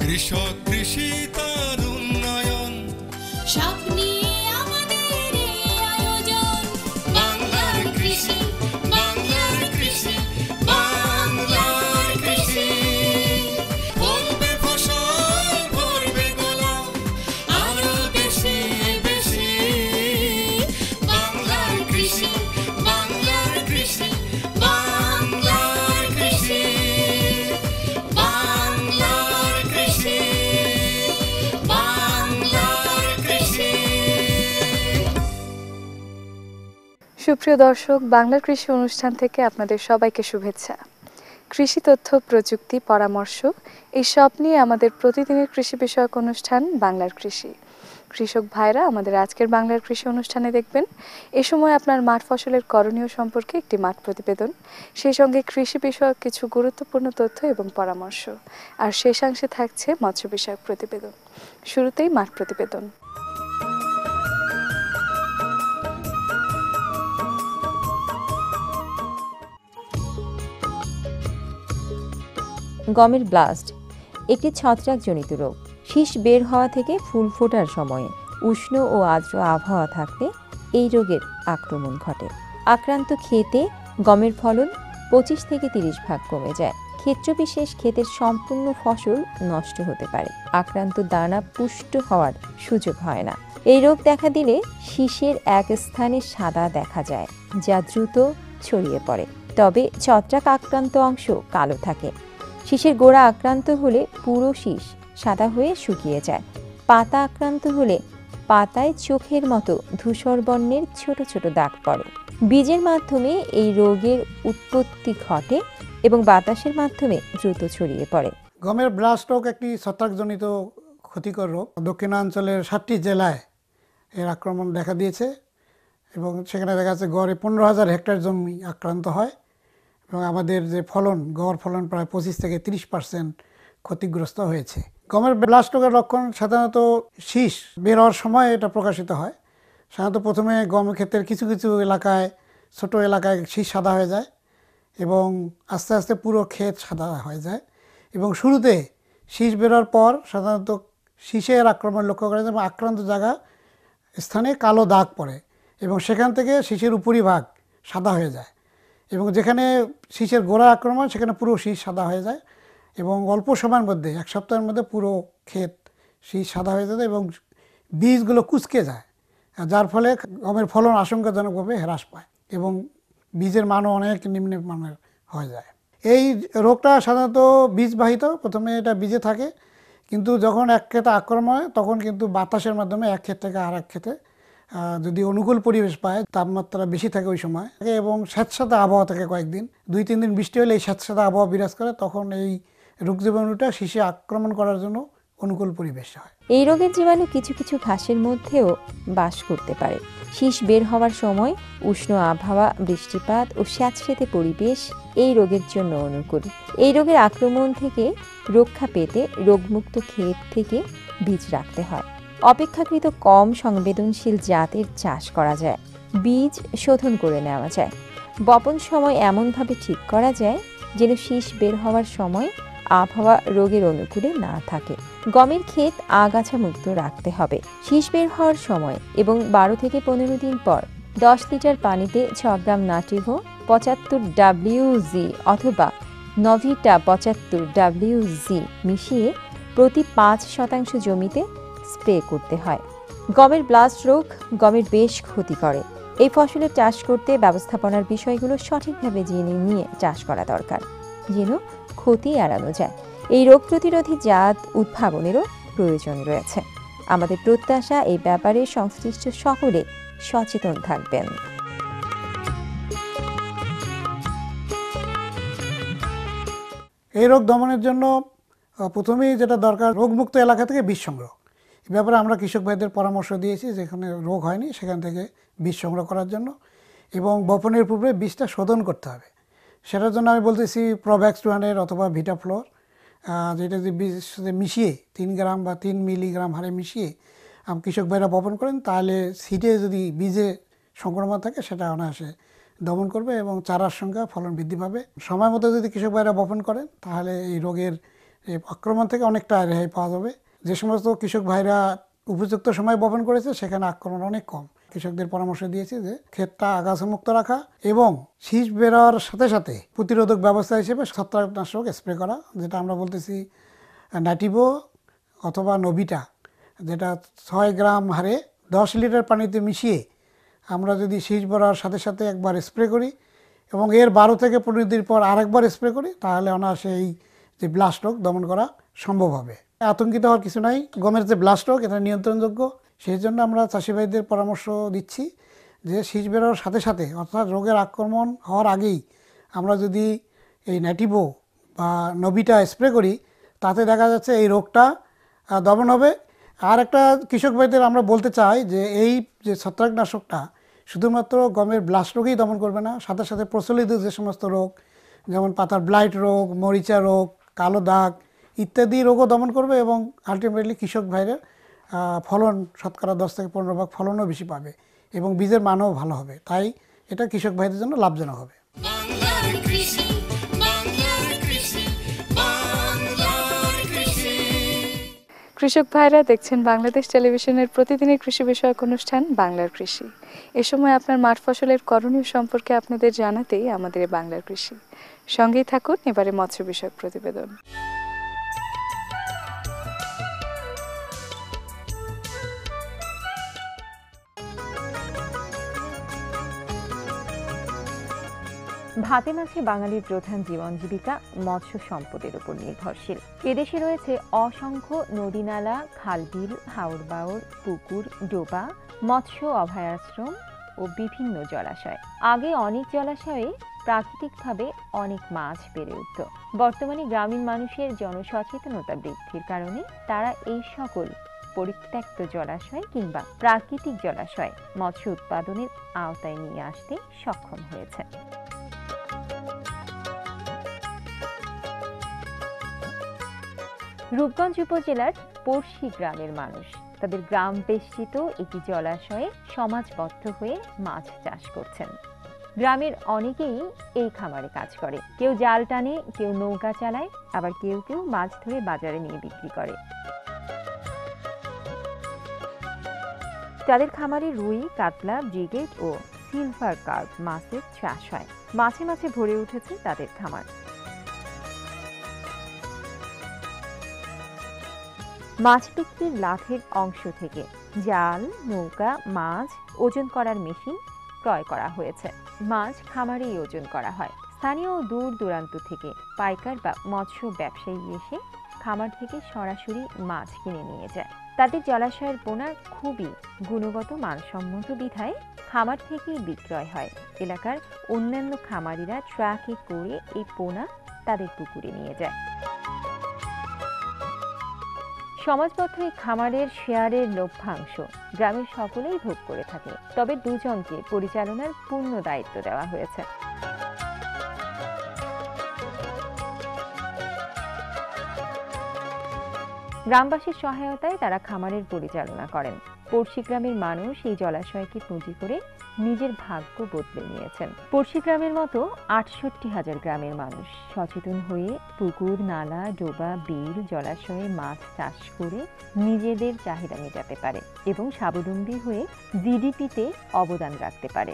কৃষক কৃষি তার উন্নয়ন সব নিয়ে আমাদের এই আয়োজন। বাংলার কৃষি, বাংলার কৃষি, বাংলার কৃষি। ফলবে ফসল ভরবে গোলা আরো বেশি বেশি। বাংলার কৃষি, বাংলার কৃষি, বাংলার কৃষি, বাংলার কৃষি, বাংলার কৃষি। সুপ্রিয় দর্শক, বাংলার কৃষি অনুষ্ঠান থেকে আপনাদের সবাইকে শুভেচ্ছা। কৃষি তথ্য, প্রযুক্তি, পরামর্শ এই সব নিয়ে আমাদের প্রতিদিনের কৃষি বিষয়ক অনুষ্ঠান বাংলার কৃষি। কৃষক ভাইরা আমাদের আজকের বাংলার কৃষি অনুষ্ঠানে দেখবেন এ সময় আপনার মাঠ ফসলের করণীয় সম্পর্কে একটি মাঠ প্রতিবেদন, সেই সঙ্গে কৃষি বিষয়ক কিছু গুরুত্বপূর্ণ তথ্য এবং পরামর্শ, আর শেষাংশে থাকছে মৎস্য বিষয়ক প্রতিবেদন। শুরুতেই মাঠ প্রতিবেদন। গমের ব্লাস্ট একটি ছত্রাকজনিত রোগ। শীষ বের হওয়া থেকে ফুল ফোটার সময়ে উষ্ণ ও আর্দ্র আবহাওয়া থাকলে এই রোগের আক্রমণ ঘটে। আক্রান্ত ক্ষেতে গমের ফলন 25 থেকে 30 ভাগ কমে যায়। ক্ষেত্রবিশেষ ক্ষেতের সম্পূর্ণ ফসল নষ্ট হতে পারে। আক্রান্ত দানা পুষ্ট হওয়ার সুযোগ হয় না। এই রোগ দেখা দিলে শীষের এক স্থানে সাদা দেখা যায়, যা দ্রুত ছড়িয়ে পড়ে। তবে ছত্রাক আক্রান্ত অংশ কালো থাকে। শীষের গোড়া আক্রান্ত হলে পুরো শীষ সাদা হয়ে শুকিয়ে যায়। পাতা আক্রান্ত হলে পাতায় চোখের মতো ধূসর বর্ণের ছোট ছোট দাগ পড়ে। বীজের মাধ্যমে এই রোগের উৎপত্তি ঘটে এবং বাতাসের মাধ্যমে দ্রুত ছড়িয়ে পড়ে। গমের ব্লাস্ট রোগ একটি ছত্রাকজনিত ক্ষতিকর রোগ। দক্ষিণাঞ্চলের 7টি জেলায় এর আক্রমণ দেখা দিয়েছে এবং সেখানে দেখা যাচ্ছে গড়ে 15,000 হেক্টর জমি আক্রান্ত হয় এবং আমাদের যে ফলন, গড় ফলন প্রায় 25 থেকে 30% ক্ষতিগ্রস্ত হয়েছে। গমের ব্লাস্ট রোগের লক্ষণ সাধারণত শীষ বের হওয়ার সময় এটা প্রকাশিত হয়। সাধারণত প্রথমে গম ক্ষেতের কিছু কিছু এলাকায়, ছোট এলাকায় শীষ সাদা হয়ে যায় এবং আস্তে আস্তে পুরো ক্ষেত সাদা হয়ে যায় এবং শুরুতে শীষ বেরোর পর সাধারণত শীষের আক্রমণ লক্ষ্য করা যায় এবং আক্রান্ত জায়গা স্থানে কালো দাগ পড়ে এবং সেখান থেকে শীষের উপরিভাগ সাদা হয়ে যায় এবং যেখানে শীষের গোড়া আক্রমণ সেখানে পুরো শীষ সাদা হয়ে যায় এবং অল্প সময়ের মধ্যে, এক সপ্তাহের মধ্যে পুরো ক্ষেত শীষ সাদা হয়ে যায় এবং বীজগুলো কুঁচকে যায়, যার ফলে গমের ফলন আশঙ্কাজনকভাবে হ্রাস পায় এবং বীজের মানও অনেক নিম্ন মানের হয়ে যায়। এই রোগটা সাধারণত বীজবাহিত, প্রথমে এটা বীজে থাকে কিন্তু যখন এক ক্ষেতে আক্রমণ হয় তখন কিন্তু বাতাসের মাধ্যমে এক ক্ষেত থেকে আর এক ক্ষেতে, যদি অনুকূল পরিবেশ পায়, তাপমাত্রা বেশি থাকে ওই সময় এবং স্যাঁতস্যাঁতে আবহাওয়া থাকে কয়েকদিন, 2-3 দিন বৃষ্টি হলে এই স্যাঁতস্যাঁতে আবহাওয়া বিরাজ করে, তখন এই রোগ জীবাণুটা শীষে আক্রমণ করার জন্য অনুকূল পরিবেশ হয়। এই রোগের জীবাণু কিছু কিছু ঘাসের মধ্যেও বাস করতে পারে। শীষ বের হওয়ার সময় উষ্ণ আবহাওয়া, বৃষ্টিপাত ও স্যাঁতসেঁতে পরিবেশ এই রোগের জন্য অনুকূল। এই রোগের আক্রমণ থেকে রক্ষা পেতে রোগমুক্ত ক্ষেত থেকে বীজ রাখতে হয়। অপেক্ষাকৃত কম সংবেদনশীল জাতের চাষ করা যায়। বীজ শোধন করে নেওয়া যায়। বপন সময় এমনভাবে ঠিক করা যায় যেন শীষ বের হওয়ার সময় আবহাওয়া রোগের অনুকূলে না থাকে। গমের ক্ষেত আগাছা মুক্ত রাখতে হবে। শীষ বের হওয়ার সময় এবং 12 থেকে 15 দিন পর 10 লিটার পানিতে 6 গ্রাম নাটিভো 75 WG অথবা নভিটা 75 WG মিশিয়ে প্রতি 5% জমিতে স্প্রে করতে হয়। গমের ব্লাস্ট রোগ গমের বেশ ক্ষতি করে। এই ফসলের চাষ করতে ব্যবস্থাপনার বিষয়গুলো সঠিকভাবে জেনে নিয়ে চাষ করা দরকার, যেন ক্ষতি এড়ানো যায়। এই রোগ প্রতিরোধী জাত উদ্ভাবনেরও প্রয়োজন রয়েছে। আমাদের প্রত্যাশা এই ব্যাপারে সংশ্লিষ্ট সকলে সচেতন থাকবেন। এই রোগ দমনের জন্য প্রথমেই যেটা দরকার, রোগমুক্ত এলাকা থেকে বীজ সংগ্রহ। এই ব্যাপারে আমরা কৃষক ভাইদের পরামর্শ দিয়েছি, যেখানে রোগ হয়নি সেখান থেকে বীজ সংগ্রহ করার জন্য এবং বপনের পূর্বে বীজটা শোধন করতে হবে। সেটার জন্য আমি বলতেছি প্রোভ্যাক্স 200 অথবা ভিটাফ্লোর, যেটা যদি বীজ মিশিয়ে 3 গ্রাম বা 3 মিলিগ্রাম হারে মিশিয়ে কৃষক ভাইরা বপন করেন, তাহলে সিডে যদি বীজে সংক্রমণ থাকে সেটা অনায়াসে দমন করবে এবং চারার সংখ্যা, ফলন বৃদ্ধি পাবে। সময় মতো যদি কৃষক ভাইরা বপন করেন তাহলে এই রোগের এই আক্রমণ থেকে অনেকটা রেহাই পাওয়া যাবে। যে সমস্ত কৃষক ভাইরা উপযুক্ত সময় বপন করেছে সেখানে আক্রমণ অনেক কম। কৃষকদের পরামর্শ দিয়েছি যে ক্ষেতটা আগাছামুক্ত রাখা এবং শীষ বেরোয়ার সাথে সাথে প্রতিরোধক ব্যবস্থা হিসেবে ছত্রাকনাশক স্প্রে করা, যেটা আমরা বলতেছি নাটিভো অথবা নবিটা, যেটা 6 গ্রাম হারে 10 লিটার পানিতে মিশিয়ে আমরা যদি শীষ বেরোয়ার সাথে সাথে একবার স্প্রে করি এবং এর 12 থেকে 15 দিন পর আরেকবার স্প্রে করি, তাহলে অনায়াসে এই যে ব্লাস্ট রোগ দমন করা সম্ভব হবে। আতঙ্কিত হওয়ার কিছু নাই, গমের যে ব্লাস্ট রোগ এটা নিয়ন্ত্রণযোগ্য। সেই জন্য আমরা চাষি ভাইদের পরামর্শ দিচ্ছি যে শীষ বেরোয়ার সাথে সাথে অর্থাৎ রোগের আক্রমণ হওয়ার আগেই আমরা যদি এই নাটিভো বা নবিটা স্প্রে করি, তাতে দেখা যাচ্ছে এই রোগটা দমন হবে। আর একটা কৃষক ভাইদের আমরা বলতে চাই যে এই যে ছত্রাকনাশকটা শুধুমাত্র গমের ব্লাস্ট রোগেই দমন করবে না, সাথে সাথে প্রচলিত যে সমস্ত রোগ যেমন পাতার ব্লাইট রোগ, মরিচা রোগ, কালো দাগ ইত্যাদি রোগও দমন করবে এবং আলটিমেটলি কৃষক ভাইদের ফলন শতকরা 10 থেকে 15 ভাগ ফলনও বেশি পাবে এবং বীজের মানও ভালো হবে। তাই এটা কৃষক ভাইদের জন্য লাভজনক হবে। বাংলার কৃষি, বাংলার কৃষি, বাংলার কৃষি। কৃষক ভাইরা দেখছেন বাংলাদেশ টেলিভিশনের প্রতিদিনের কৃষি বিষয়ক অনুষ্ঠান বাংলার কৃষি। এ সময় আপনার মাঠ ফসলের করণীয় সম্পর্কে আপনাদের জানাতেই আমাদের এই বাংলার কৃষি। সঙ্গেই থাকুন এবারে মৎস্য বিষয়ক প্রতিবেদন। ভাতে মাছে বাঙালির প্রধান জীবন জীবিকা মৎস্য সম্পদের উপর নির্ভরশীল। এদেশে রয়েছে অসংখ্য নদীনালা, খালবিল, হাওর বাওর, পুকুর, ডোবা, মৎস্য অভয়াশ্রম ও বিভিন্ন জলাশয়। আগে অনেক জলাশয়ে প্রাকৃতিকভাবে অনেক মাছ বেড়ে উঠত। বর্তমানে গ্রামীণ মানুষের জনসচেতনতা বৃদ্ধির কারণে তারা এই সকল পরিত্যক্ত জলাশয় কিংবা প্রাকৃতিক জলাশয় মৎস্য উৎপাদনের আওতায় নিয়ে আসতে সক্ষম হয়েছে। রূপগঞ্জ উপজেলার পড়শি গ্রামের মানুষ তাদের গ্রাম বেষ্টিত একটি জলাশয়ে সমাজবদ্ধ হয়ে মাছ চাষ করছেন। গ্রামের অনেকেই এই খামারে কাজ করে, কেউ জাল টানে, কেউ নৌকা চালায়, আবার কেউ কেউ মাছ ধরে বাজারে নিয়ে বিক্রি করে। তাদের খামারে রুই, কাতলা, ব্রিগেড ও সিলভার কার্প মাছের চাষ হয়। মাছে মাছে ভরে উঠেছে তাদের খামার। মাছ বিক্রির লাভের অংশ থেকে জাল, নৌকা, মাছ ওজন করার মেশিন ক্রয় করা হয়েছে। মাছ খামারেই ওজন করা হয়। স্থানীয় দূর দূরান্ত থেকে পাইকার বা মৎস্য ব্যবসায়ী এসে খামার থেকে সরাসরি মাছ কিনে নিয়ে যায়। তাদের জলাশয়ের পোনা খুবই গুণগত মানসম্মত বিধায় খামার থেকেই বিক্রয় হয়। এলাকার অন্যান্য খামারিরা ট্রাকে করে এই পোনা তাদের পুকুরে নিয়ে যায়। সমাজবদ্ধ এই খামারের শেয়ারের লভ্যাংশ গ্রামের সকলেই ভোগ করে থাকে, তবে দুজনকে পরিচালনার পূর্ণ দায়িত্ব দেওয়া হয়েছে। গ্রামবাসীর সহায়তায় তারা খামারের পরিচালনা করেন। পড়শি গ্রামের মানুষ এই জলাশয়কে পুঁজি করে নিজের ভাগ্য বদলে নিয়েছেন। পড়শি গ্রামের মতো ৬৮,০০০ গ্রামের মানুষ সচেতন হয়ে পুকুর, নালা, ডোবা, বিল, জলাশয়ে মাছ চাষ করে নিজেদের চাহিদা মেটাতে পারে এবং স্বাবলম্বী হয়ে জিডিপিতে অবদান রাখতে পারে।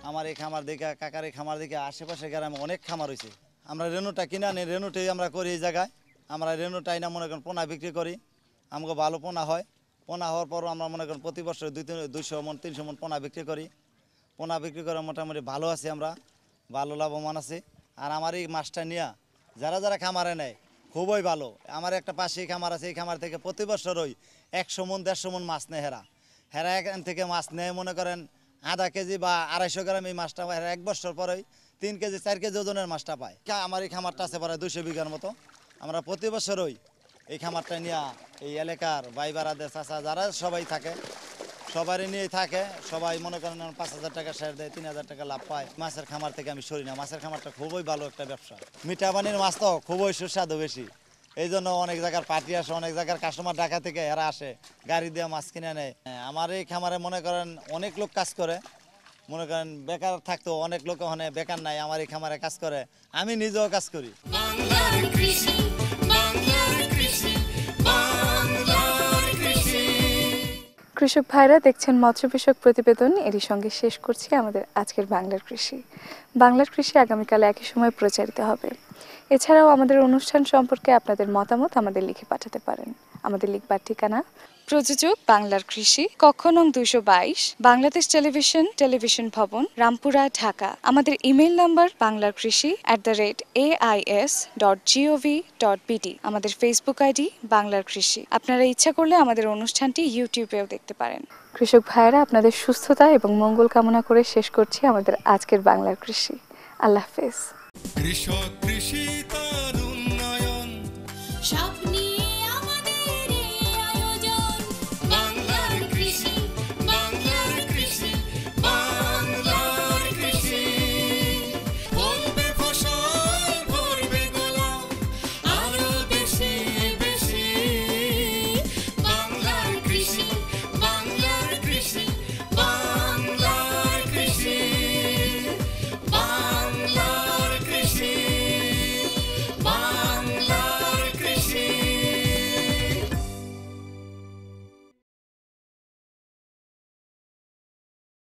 আমার এই খামার দেখে, কাকার এই খামার দেখে আশেপাশে গ্রামে অনেক খামার হয়েছে। আমরা রেনুটা কিনে আনি, রেনুটাই আমরা করি এই জায়গায়। আমরা রেনুটাই না মনে করেন পোনা বিক্রি করি, আমাকে ভালো পোনা হয়। পোনা হওয়ার পরও আমরা মনে করেন প্রতি বছর 200 মন 300 মন পোনা বিক্রি করি। পোনা বিক্রি করে মোটামুটি ভালো আছি, আমরা ভালো লাভবান আছি। আর আমার এই মাছটা নিয়ে যারা যারা খামারে নেয় খুবই ভালো। আমার একটা পাশেই খামার আছে, এই খামার থেকে প্রতি বছরই 100 মন 150 মন মাছ নেয়। হেরা এখান থেকে মাছ নেয় মনে করেন আধা কেজি বা 250 গ্রাম। এই মাছটা হেরা 1 বছর পরেই 3 কেজি 4 কেজি ওজনের মাছটা পায়। আমার এই খামারটা আছে প্রায় 200 বিঘার মতো। আমরা প্রতি বছরই এই খামারটা নিয়ে এই এলাকার ভাই বারাদের চাচা যারা সবাই থাকে, সবারই নিয়ে থাকে। সবাই মনে করেন 5,000 টাকা শেয়ার দেয়, 3,000 টাকা লাভ পায়। মাছের খামার থেকে আমি সরি না, মাছের খামারটা খুবই ভালো একটা ব্যবসা। মিঠা পানির মাছ তো খুবই সুস্বাদু বেশি, এই জন্য অনেক জায়গার পার্টি আসে, অনেক জায়গার কাস্টমার ঢাকা থেকে এরা আসে, গাড়ি দিয়ে মাছ কিনে নেয়। আমার এই খামারে মনে করেন অনেক লোক কাজ করে, মনে করেন বেকার থাকতো, অনেক লোক ওখানে বেকার নাই, আমার এই খামারে কাজ করে, আমি নিজেও কাজ করি। বাংলার কৃষি, বাংলার কৃষি, বাংলার কৃষি। কৃষক ভাইরা দেখছেন মৎস্য বিষয়ক প্রতিবেদন, এরই সঙ্গে শেষ করছি আমাদের আজকের বাংলার কৃষি। বাংলার কৃষি আগামীকাল একই সময় প্রচারিত হবে। এছাড়াও আমাদের অনুষ্ঠান সম্পর্কে আপনাদের মতামত আমাদের লিখে পাঠাতে পারেন। আমাদের লিখবার ঠিকানা প্রযোজক বাংলার কৃষি, কক্ষ নং 222, বাংলাদেশ টেলিভিশন, টেলিভিশন ভবন, রামপুরা, ঢাকা। আমাদের ইমেইল নাম্বার banglarkrishi@ais.gov.bt। আমাদের ফেসবুক আইডি বাংলার কৃষি। আপনারা ইচ্ছা করলে আমাদের অনুষ্ঠানটি ইউটিউবেও দেখতে পারেন। কৃষক ভাইয়েরা, আপনাদের সুস্থতা এবং মঙ্গল কামনা করে শেষ করছি আমাদের আজকের বাংলার কৃষি। আল্লাহ হাফেজ। কৃষক কৃষি তার উন্নয়ন স্বপ্ন